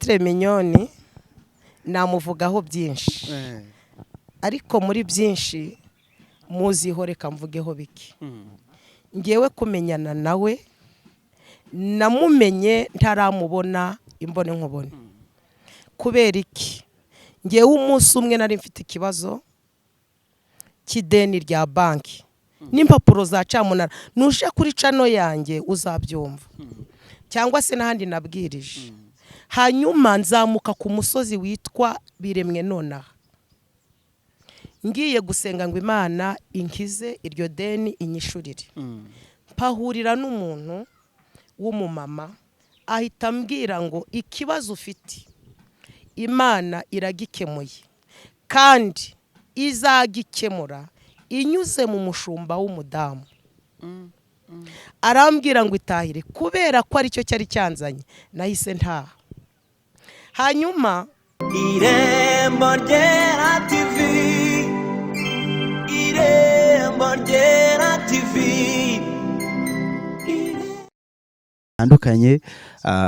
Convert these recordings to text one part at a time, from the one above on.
Minyoni namuvugaho byinshi ariko muri byinshi muziho reka mvugeho biki ngewe kumenyana nawe namumenye ntaramubona imbone nkubone kubera iki ngewe umunsi umwe nari mfite ikibazo cy'ideni rya banki n'impapuro za camunara nuje kuri cano yanjye uzabyumva cyangwa se n'ahandi nabwirije hanyuma nzamuka ku musozi witwa biremwe nonaha ngiye gusenga ngo Imana inkize iryo deni inyishurire mpahurira n'umuntu w'umumama ahita ambwira ngo ikibazo ufite Imana iragikemuye kandi izagikemura inyuze mu mushumba w'umudamu arambwira ngo itahire kubera ko ari cyo cyari cyanzanye nahise ntaha hanyuma IREMBO RYERA TV IREMBO RYERA TV andukanye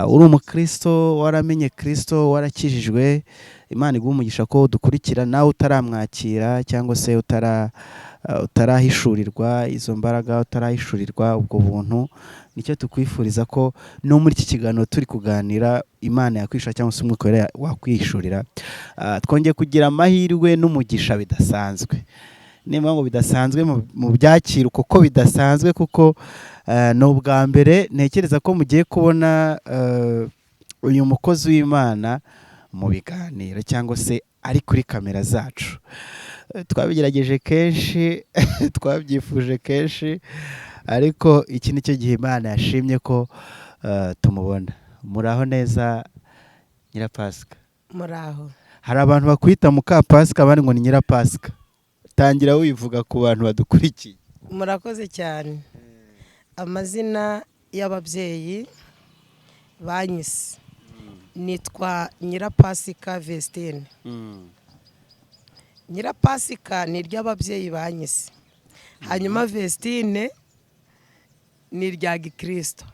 uri umukristo waramenye Kristo warakijijwe Imana iguha umugisha ko dukurikira nawe utaramwakira cyangwa se utarahishurirwa izo mbaraga utarahishurirwa ubwo buntu nicyo tukwifuriza ko no muri iki kiganiro turi kuganira Imana yakwisha cyangwa se umwuka wakwishurira twongeye kugira amahirwe n'umugisha bidasanzwe niba ngo bidasanzwe mu byakira uko bidasanzwe kuko no bwa mbere ntekereza ko mugiye kubona uyu mukozi w'Imana mu biganiro cyangwa se ari kuri kamera zacu twabigerageje kenshi twabyifuje kenshi ariko iki nicyo gihe Imana yashimye ko tumubona muraho neza Nyirapasika muraho hari abantu bakwita muka Pasika abandi ngo ni Nyirapasika tangira wivuga ku bantu badukurikiye murakoze cyane amazina y'ababyeyi banyise nitwa Nyirapasika Vestine Nyirapasika ni iry'ababyeyi banyise hanyuma Vestine ni irya Gikristo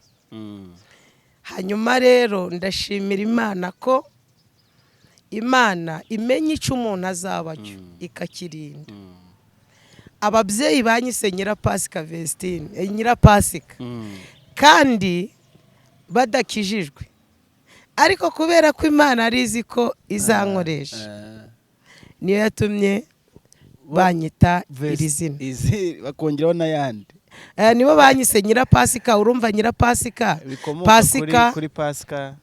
hanyuma rero ndashimira Imana ko Imana imenye icyo umuntu azaba cyo ikakirinda ababyeyi banyise Nyirapasika Vestine Nyirapasika kandi badakijijwe ariko kubera ko Imana arizi ko izankoresha niyo yatumye banyita iri zina bakongeraho n'ayandi nibo banyise Nyirapasika urumva Nyirapasika Pasika kuri Pasika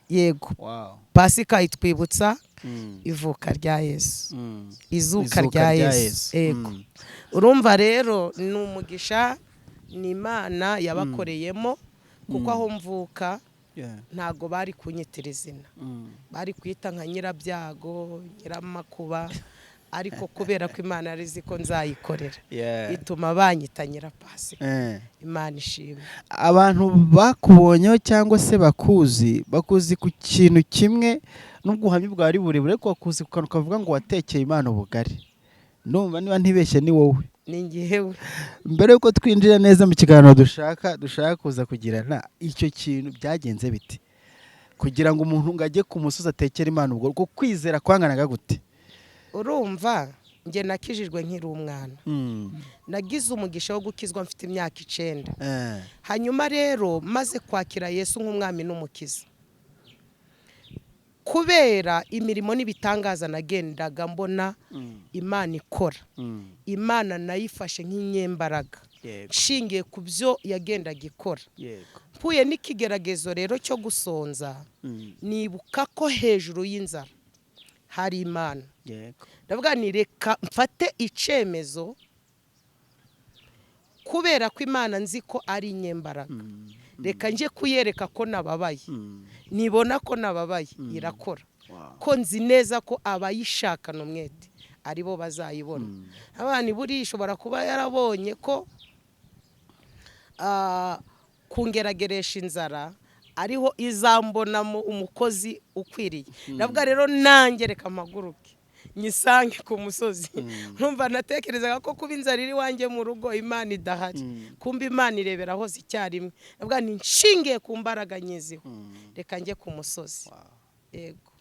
yego Pasika itwibutsa ivuka rya Yesu izuka rya Yesu yego urumva rero ni umugisha ni Imana yabakoreyemo kuko aho mvuka ntago bari kunyitira izina bari kwita nka Nyirabyago Nyiramakuba ariko kubera ko Imana arizi ko nzayikorera ituma banyita Nyirapasika Imana ishimwe abantu bakubonyeho cyangwa se bakuzi ku kintu kimwe n'ubwuhamya bwari burebure ko bakuzi ku kantu kavuga ngo watekeye Imana ubugari ndumva niba ntibeshye ni wowe ni ngewe mbere yuko twinjira neza mu kiganiro dushaka kuza kugirana icyo kintu byagenze biti kugira ngo umuntu ngo ajye ku musozi atekere Imana ubwo kuko kwizera kwanganaga gute urumva nge nakijijwe nkiri umwana nagize umugisha wo gukizwa mfite imyaka 9 hanyuma rero maze kwakira Yesu nk'umwami n'umukiza kubera imirimo n'ibitangaza nagendaga mbona Imana ikora Imana nayifashe nk'inyembaraga nshingiye ku byo yagendaga ikora mpuye n'ikigeragezo rero cyo gusonza nibuka ko hejuru y'inzara hari Imana ndavuga ni reka mfate icemezo kubera ko Imana nzi ko ari inyembaraga reka nje kuyereka ko nababaye nibona ko nababaye irakora ko nzi neza ko abayishakana umwete aribo bazayibona abana buri ishobora kuba yarabonye ko kungerageresha inzara ariho izambonamo umukozi ukwiriye ndavuga rero nanjye reka amaguruke nyisange ku musozi ntumva natekerezaga ko kuba inzara iri wanjye mu rugo Imana idahari kumba Imana irebera hose icyarimwe ndavuga ni nshingiye ku mbaraga nyiziho reka njye ku musozi yego.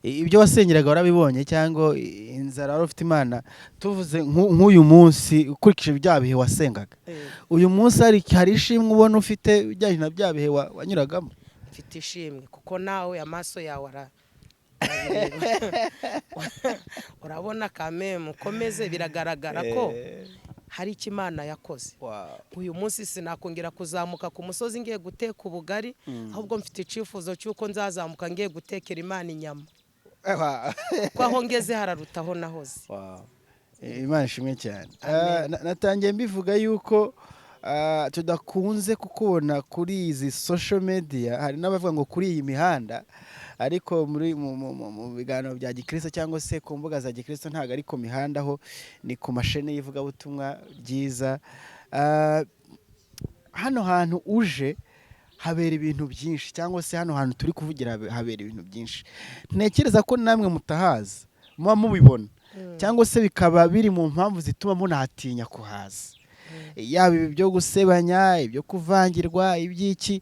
ibyo wasengeraga warabibonye cyangwa inzara wari ufite Imana tuvuze nk'uyu munsi ukurikije bya bihe wasengaga uyu munsi hari ishimwe ubona ufite bijyanye na bya bihe wanyuragamo? Mfite ishimwe kuko nawe amaso yawe urabona kameme ukomeze biragaragara ko hari icyo Imana yakoze. Uyu munsi sinakongera kuzamuka ku musozi ngiye guteka ubugari, ahubwo mfite icyifuzo cy'uko nzazamuka ngiye gutekera Imana inyama, kuko aho ngeze hararutaho nahoze. Imana ishimwe cyane. Natangiye mbivuga yuko tudakunze kukubona kuri izi social media, hari n'abavuga ngo kuri iyi mihanda, ariko mu biganiro bya gikristo cyangwa se ku mbuga za gikristo ntago ari ku mihanda, ho ni ku mashene y'ivugabutumwa byiza. Hano hantu uje habera ibintu byinshi, cyangwa se hano hantu turi kuvugira habera ibintu byinshi. Ntekereza ko namwe mutahaza muba mubibona, cyangwa se bikaba biri mu mpamvu zituma munahatinya kuhaza, yaba ibi byo gusebanya, ibyo kuvangirwa, iby'iki.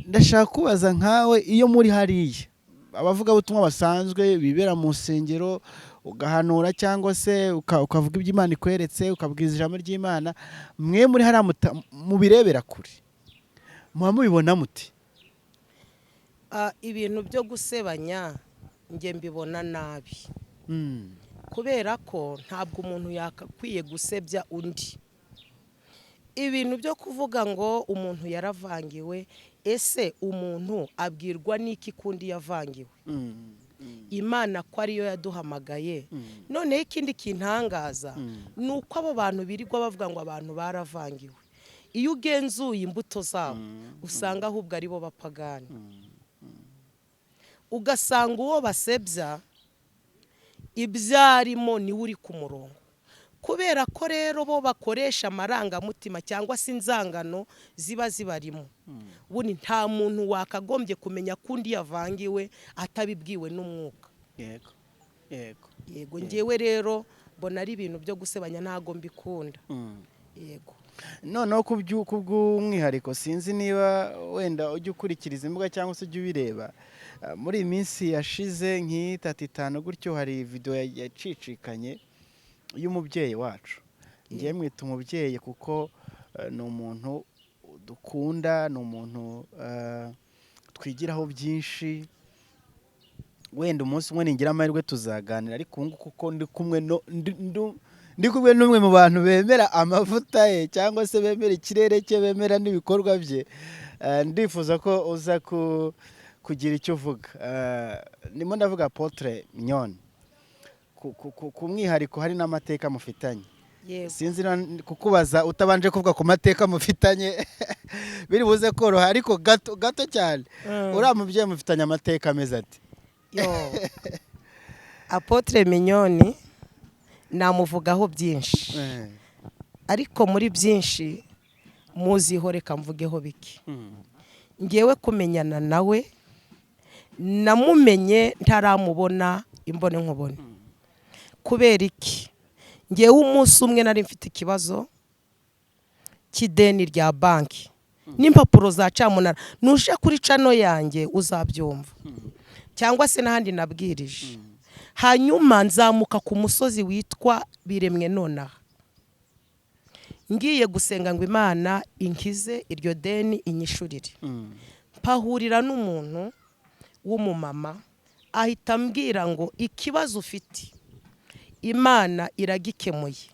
Ndashaka kubaza nkawe, iyo muri hariya abavuga ubutumwa basanzwe bibera mu nsengero, ugahanura cyangwa se ukavuga ibyo Imana ikweretse, ukabwiza ijambo ry'Imana, mwe muri hariya mubirebera kure, muba mubibona muti? Ibintu byo gusebanya njye mbibona nabi, kubera ko ntabwo umuntu yakakwiye gusebya undi. Ibintu byo kuvuga ngo umuntu yaravangiwe, ese umuntu abwirwa n'iki kundi yavangiwe? Imana ko ariyo yaduhamagaye. Noneho ikindi kintangaza ni uko abo bantu birirwa bavuga ngo abantu baravangiwe, iyo ugenzuye imbuto zabo usanga ahubwo ari bo bapagani, ugasanga uwo basebya ibyarimo niwe uri ku murongo, kubera ko rero bo bakoresha amarangamutima cyangwa se inzangano ziba zibarimo. Ubundi nta muntu wakagombye kumenya kundi yavangiwe atabibwiwe n'umwuka. Yego ngewe rero mbona ari ibintu byo gusebanya ntago mbikunda. Yego. Noneho kubw'umwihariko sinzi niba wenda ujya ukurikiriza imbuga cyangwa se ujya ubireba, muri iyi minsi yashize nk'itatu gutyo hari video yacicikanye y'umubyeyi wacu. Ngiye mwita umubyeyi kuko ni umuntu dukunda, ni umuntu twigiraho byinshi. Wenda umunsi umwe ningira amahirwe tuzaganira, ariko ubu kuko ndi kumwe n'umwe mu bantu bemera amavuta ye, cyangwa se bemera ikirere cye, bemera n'ibikorwa bye, ndifuza ko uza kugira icyo uvuga. Ndimo ndavuga Apotre Mignone, ku mwihariko hari n'amateka mufitanye. Sinzi kukubaza utabanje kuvuga ku mateka mufitanye biri buze koroha, ariko gato cyane. Uriya mubyeyi mufitanye amateka ameze ati? Apotre Mignone namuvugaho byinshi, ariko muri byinshi muziho reka mvugeho biki. Ngewe kumenyana nawe namumenye ntaramubona imbone nkubone. Kubera iki? Ngewe umunsi umwe nari mfite ikibazo cy'ideni rya banki n'impapuro za camunara, nuje kuri cano yanjye uzabyumva, cyangwa se n'ahandi nabwirije. Hanyuma nzamuka ku musozi witwa Biremwe nonaha, ngiye gusenga ngo Imana inkize iryo deni inyishurire. Mpahurira n'umuntu w'umumama ahita ambwira ngo ikibazo ufite Imana iragikemuye,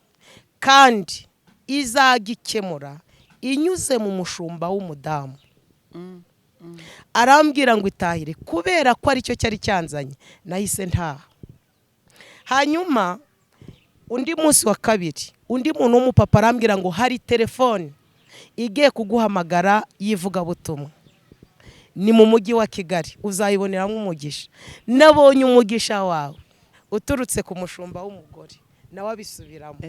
kandi izagikemura inyuze mu mushumba w'umudamu. Arambwira ngo itahire, kubera ko aricyo cyari cyanzanye nahise ntaha. Hanyuma undi munsi wa kabiri undi muntu w'umupapa arambwira ngo hari telefone igiye kuguhamagara yivugabutumwa, ni mu mujyi wa Kigali, uzayiboneramo umugisha. Nabonye umugisha wawe uturutse ku mushumba w'umugore, nawe abisubiramo.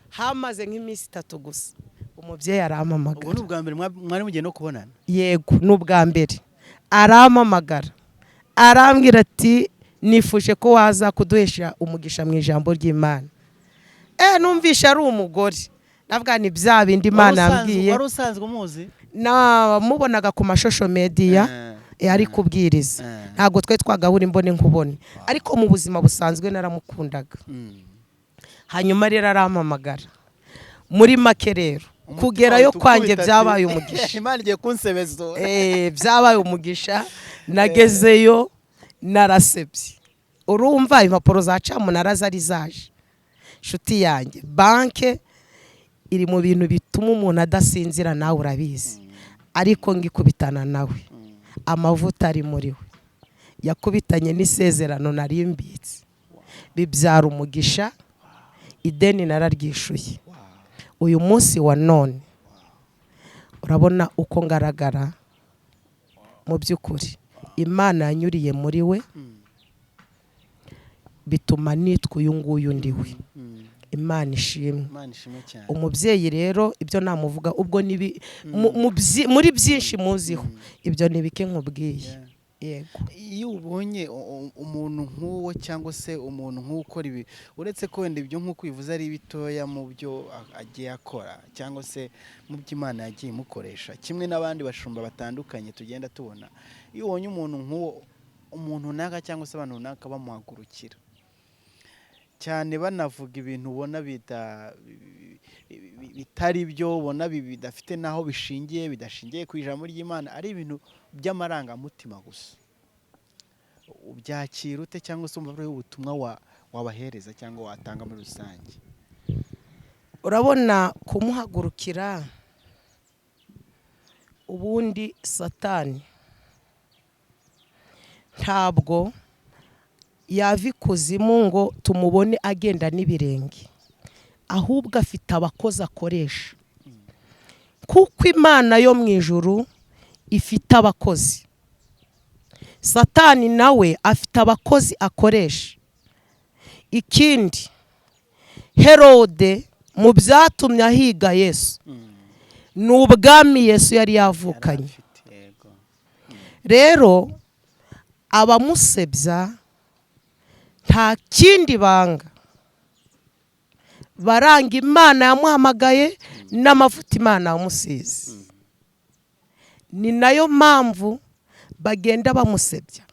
Hamaze nk'iminsi 3 gusa umubyeyi arampamagara. Ubu ni ubwa mbere mwari mugiye no kubonana? Yego, ni ubwa mbere. Arampamagara arambwira ati nifuje ko waza kuduhesha umugisha mu ijambo ry'Imana. Numvisha ari umugore, navuga ni bya bindi Imana yambwiye. Wari usanzwe umuzi? Na mubonaga ku mashosho media, ari kubwiriza ntabwo twe twagahura imbone nkubone ariko mu buzima busanzwe naramukundaga hanyuma rero arampamagara muri make rero kugerayo kwanjye byabaye umugisha Imana igiye kunsebeza byabaye umugisha nagezeyo narasebye urumva impapuro za camunara zari zaje nshuti yanjye banke iri mu bintu bituma umuntu adasinzira nawe urabizi ariko ngikubitana nawe amavuta ari muri we yakubitanye n'isezerano narimbitse bibyara umugisha ideni nararyishuye uyu munsi wa none urabona uko ngaragara mu by'ukuri Imana yanyuriye muri we bituma nitwa uyu nguyu ndiwe Imana ishimwe umubyeyi rero ibyo namuvuga ubwo muri byinshi muziho ibyo nibike nkubwiye yego iyo ubonye umuntu nk'uwo cyangwa se umuntu nk'ukora ibi uretse ko wenda ibyo nk'uko bivuze ari bitoya mu byo agiye akora cyangwa se mu byo Imana yagiye imukoresha kimwe n'abandi bashumba batandukanye tugenda tubona iyo ubonye umuntu nk'uwo umuntu runaka cyangwa se abantu runaka bamuhagurukira cyane banavuga ibintu ubona bitari byo ubona bidafite naho bishingiye bidashingiye ku ijambo ry'Imana ari ibintu by'amarangamutima gusa ubyakira ute cyangwa se umva ubutumwa wabahereza cyangwa watanga muri rusange urabona kumuhagurukira ubundi Satani ntabwo yava ikuzimu ngo tumubone agenda n'ibirenge ahubwo afite abakozi akoresha kuko Imana yo mu ijuru ifite abakozi Satani nawe afite abakozi akoresha ikindi Herode mu byatumye ahiga Yesu ni ubwami Yesu yari yavukanye rero abamusebya nta kindi banga baranga Imana yamuhamagaye n'amavuta Imana yamusize ni nayo mpamvu bagenda bamusebya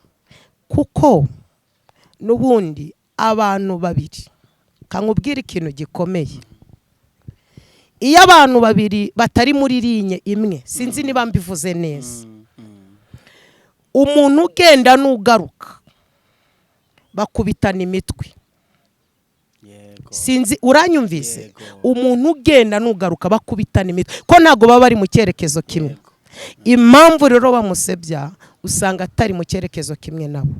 kuko n'ubundi abantu babiri kankubwira ikintu gikomeye iyo abantu babiri batari muri linye imwe sinzi niba mbivuze neza umuntu ugenda n'ugaruka bakubitana imitwe sinzi uranyumvise umuntu ugenda n'ugaruka bakubitana imitwe ko ntago baba bari mu cyerekezo kimwe impamvu rero bamusebya usanga atari mu cyerekezo kimwe nabo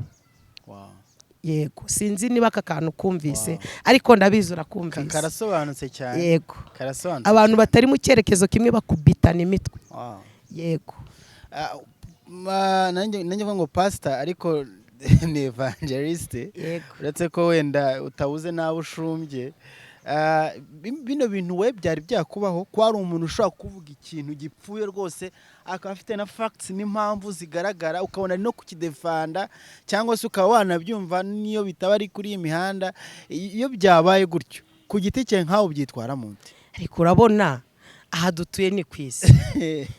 yego sinzi niba aka kantu kumvise ariko ndabizi urakumvise karasobanutse cyane yego abantu batari mu cyerekezo kimwe bakubitana imitwe yego nanjye ngo pastor ariko ni evangeliste uretse ko wenda utabuze nawe ushumbye bino bintu we byari byakubaho ko ari umuntu ushobora kuvuga ikintu gipfuye rwose akaba afite na facts n'impamvu zigaragara ukabona no kukidefanda cyangwa se ukaba wanabyumva niyo bitaba ari kuri iyi mihanda iyo byabaye gutyo ku giti cye nkaho byitwara munsi ariko urabona aha dutuye ni kwisi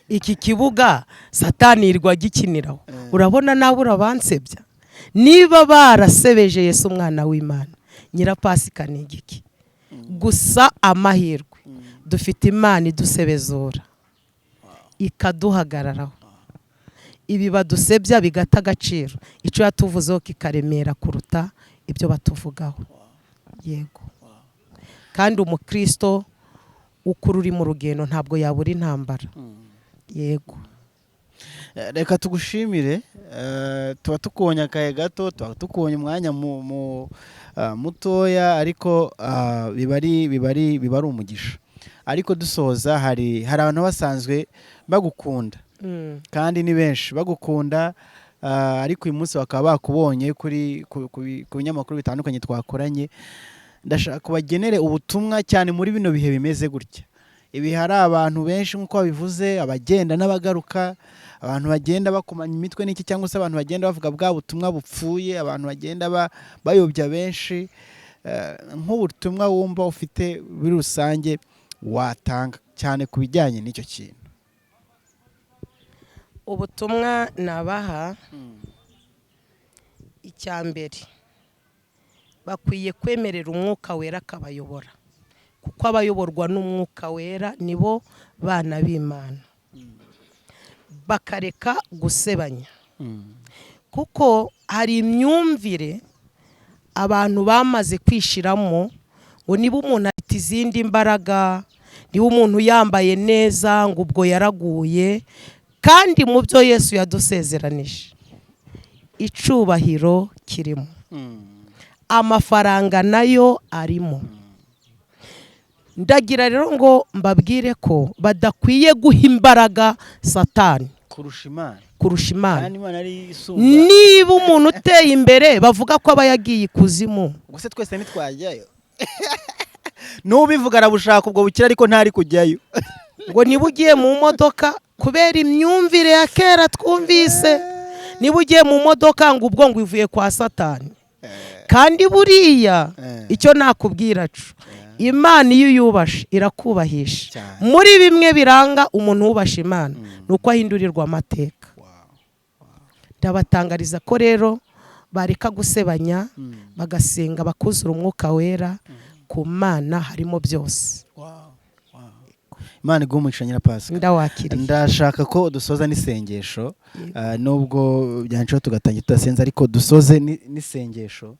iki kibuga Satani irwa gikiniraho urabona nawe urabansebya niba barasebeje Yesu umwana w'Imana nyirapasika ni igiki gusa amahirwe dufite Imana idusebezora ikaduhagararaho ibi badusebya bigata agaciro icyo yatuvuzeho kikaremera kuruta ibyo batuvugaho yego kandi umukristo ukuri uri mu rugendo ntabwo yabura intambara yego reka tugushimire tuba tukubonye akahe gato tuba tukubonye umwanya mutoya ariko biba ari umugisha ariko dusoza hari abantu basanzwe bagukunda kandi ni benshi bagukunda ariko uyu munsi bakaba bakubonye ku binyamakuru bitandukanye twakoranye ndashaka kubagenere ubutumwa cyane muri bino bihe bimeze gutya ibi hari abantu benshi nk'uko babivuze abagenda n'abagaruka abantu bagenda bakomanya imitwe n'iki cyangwa se abantu bagenda bavuga bwa butumwa bupfuye abantu bagenda bayobya benshi nk'ubutumwa wumva ufite muri rusange watanga cyane ku bijyanye n'icyo kintu ubutumwa nabaha icya mbere bakwiye kwemerera umwuka wera akabayobora, kuko abayoborwa n'umwuka wera nibo bana b'Imana. Bakareka gusebanya, kuko hari imyumvire abantu bamaze kwishiramo ngo niba umuntu afite izindi mbaraga, niba umuntu yambaye neza ngo ubwo yaraguye. Kandi mu byo Yesu yadusezeranije icubahiro kirimo, amafaranga nayo arimo. Ndagira rero ngo mbabwire ko badakwiye guha imbaraga Satani kurusha Imana. Niba umuntu uteye imbere bavuga ko aba yagiye ikuzimu, gusa twese ntitwajyayo. N'ubivuga arabushaka ubwo bukira ariko ntari kujyayo. Ngo niba ugiye mu modoka kubera imyumvire ya kera twumvise, niba ugiye mu modoka ngo ubwo ngo ivuye kwa Satani. Kandi buriya icyo nakubwira cyo, Imana iyo uyubashe irakubahisha. Muri bimwe biranga umuntu wubasha Imana nuko ahindurirwa amateka. Ndabatangariza ko rero bareka gusebanya, bagasenga, bakuzura umwuka wera. Ku Mana harimo byose. Imana igumisha Nyirapasika. Ndawakiriye. Ndashaka ko dusoza n'isengesho, nubwo byancaho tugatangira tudasenza, ariko dusoze n'isengesho.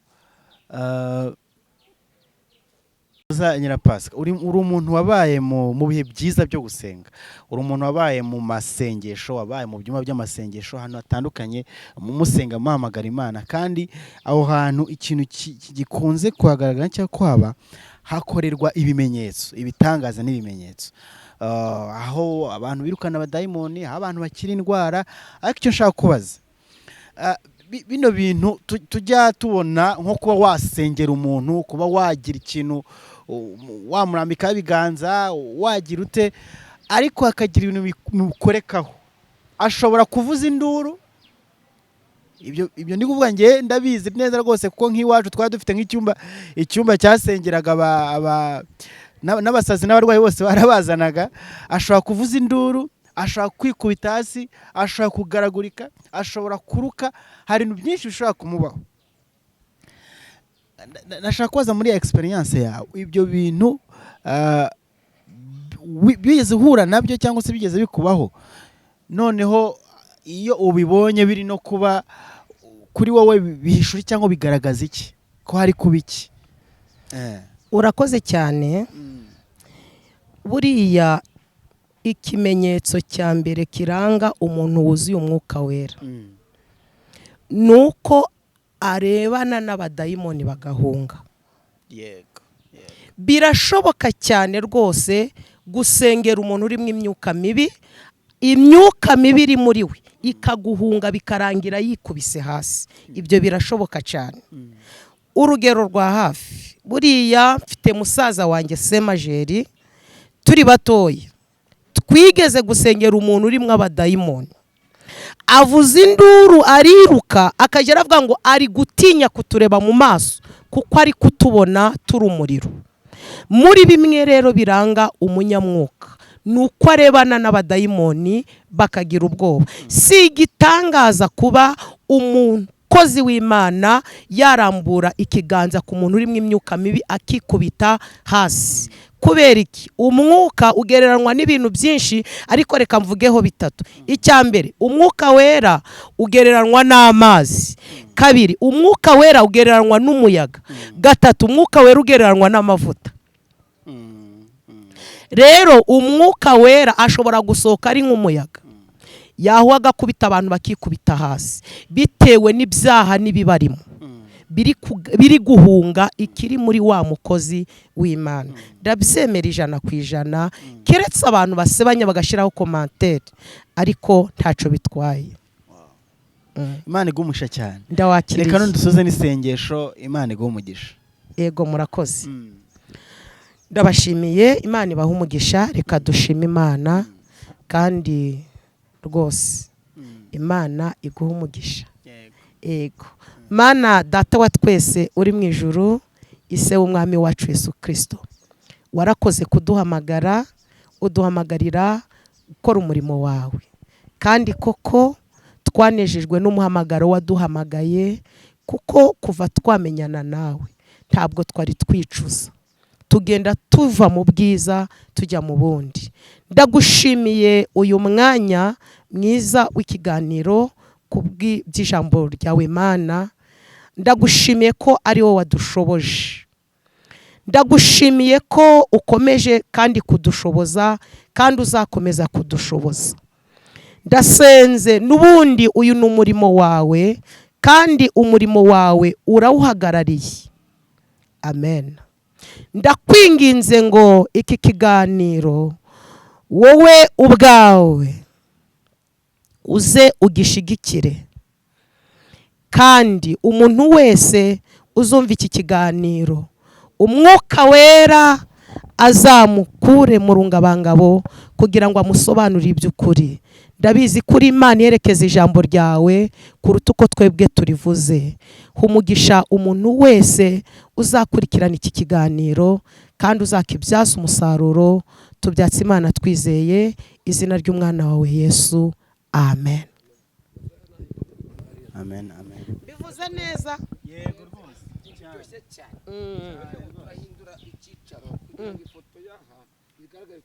Nyirapasika, uri umuntu wabaye mu bihe byiza byo gusenga, uri umuntu wabaye mu masengesho, wabaye mu byuma by'amasengesho ahantu hatandukanye, musenga muhamagara Imana. Kandi aho hantu ikintu gikunze kuhagaragara cyangwa kwaba hakorerwa ibimenyetso, ibitangaza n'ibimenyetso, aho abantu birukana abadayimoni, aho abantu bakira indwara. Ariko icyo nshaka kubaza, bino bintu tujya tubona nko kuba wasengera umuntu, kuba wagira ikintu wamurambikaho ibiganza, wagira ute, ariko hakagira ibintu bimukorekaho. Ashobora kuvuza induru. Ibyo ndi kuvuga nge ndabizi neza rwose, kuko nk'iwacu twari dufite icyumba cyasengeraga n'abasazi n'abarwayi bose barabazanaga. Ashobora kuvuza induru, ashobora kwikubita hasi, ashobora kugaragurika, ashobora kuruka. Hari ibintu byinshi bishobora kumubaho. Nashaka kubaza muri experience yawe, ibyo bintu bigeze uhura nabyo cyangwa se bigeze bikubaho? Noneho iyo ubibonye biri no kuba kuri wowe, bihishura cyangwa bigaragaza iki? Ko hari kuba iki? Urakoze cyane. Buriya ikimenyetso cya mbere kiranga umuntu wuzuye umwuka wera nuko arebana n'abadayimoni bagahunga. Birashoboka cyane rwose gusengera umuntu urimo imyuka mibi, imyuka mibi iri muri we ikaguhunga bikarangira yikubise hasi. Ibyo birashoboka cyane. Urugero rwa hafi, buriya mfite musaza wanjye Semajeri, turi batoya twigeze gusengera umuntu urimo abadayimoni. Avuza induru, ariruka, akagera avuga ngo ari gutinya kutureba mu maso kuko ari kutubona turi umuriro. Muri bimwe rero biranga umunyamwuka nuko arebana n'abadayimoni bakagira ubwoba. Si igitangaza kuba umukozi w'Imana yarambura ikiganza ku muntu urimo imyuka mibi akikubita hasi. Kubera iki? Umwuka ugereranywa n'ibintu byinshi, ariko reka mvugeho bitatu. Icya mbere, umwuka wera ugereranywa n'amazi. Kabiri, umwuka wera ugereranywa n'umuyaga. Gatatu, umwuka wera ugereranywa n'amavuta. Rero umwuka wera ashobora gusohoka ari nk'umuyaga, yaho agakubita abantu bakikubita hasi, bitewe n'ibyaha n'ibibarimo biri guhunga ikiri muri wa mukozi w'Imana. Ndabisemera 100%, keretse abantu basebanya bagashiraho commentaire, ariko ntaco bitwaye. Imana igumisha cyane. Ndawakiriye. Reka none dusoze n'isengesho. Imana igumugisha. Yego, murakoze. Ndabashimiye. Imana ibaha umugisha. Reka dushime Imana, kandi rwose Imana iguha umugisha. Yego. Mana data wa twese uri mu ijuru, ise w'umwami wacu Yesu Kristo, warakoze kuduhamagara, uduhamagarira gukora umurimo wawe. kandi koko twanejejwe n'umuhamagaro waduhamagaye, kuko kuva twamenyana nawe ntabwo twari twicuza, tugenda tuva mu bwiza tujya mu bundi. Ndagushimiye uyu mwanya mwiza w'ikiganiro by'ijambo ryawe Mana. Ndagushimiye ko ari wowe wadushoboje, ndagushimiye ko ukomeje kandi kudushoboza, kandi uzakomeza kudushoboza. Ndasenze n'ubundi uyu ni umurimo wawe, kandi umurimo wawe urawuhagarariye. Amen. Ndakwinginze ngo iki kiganiro wowe ubwawe uze ugishigikire, kandi umuntu wese uzumva iki kiganiro umwuka wera azamukure mu rungabangabo kugira ngo amusobanurire iby'ukuri. Ndabizi kuri Imana yerekeza ijambo ryawe kuruta uko twebwe turivuze. Umugisha umuntu wese uzakurikirana iki kiganiro, kandi uzakibyaza umusaruro. Tubyatse Imana twizeye izina ry'umwana wawe Yesu. Amen. Amen, amen. Bivuze neza? Yego rwose. Bahindura icyicaro kugira ngo ifoto yaha bigaragare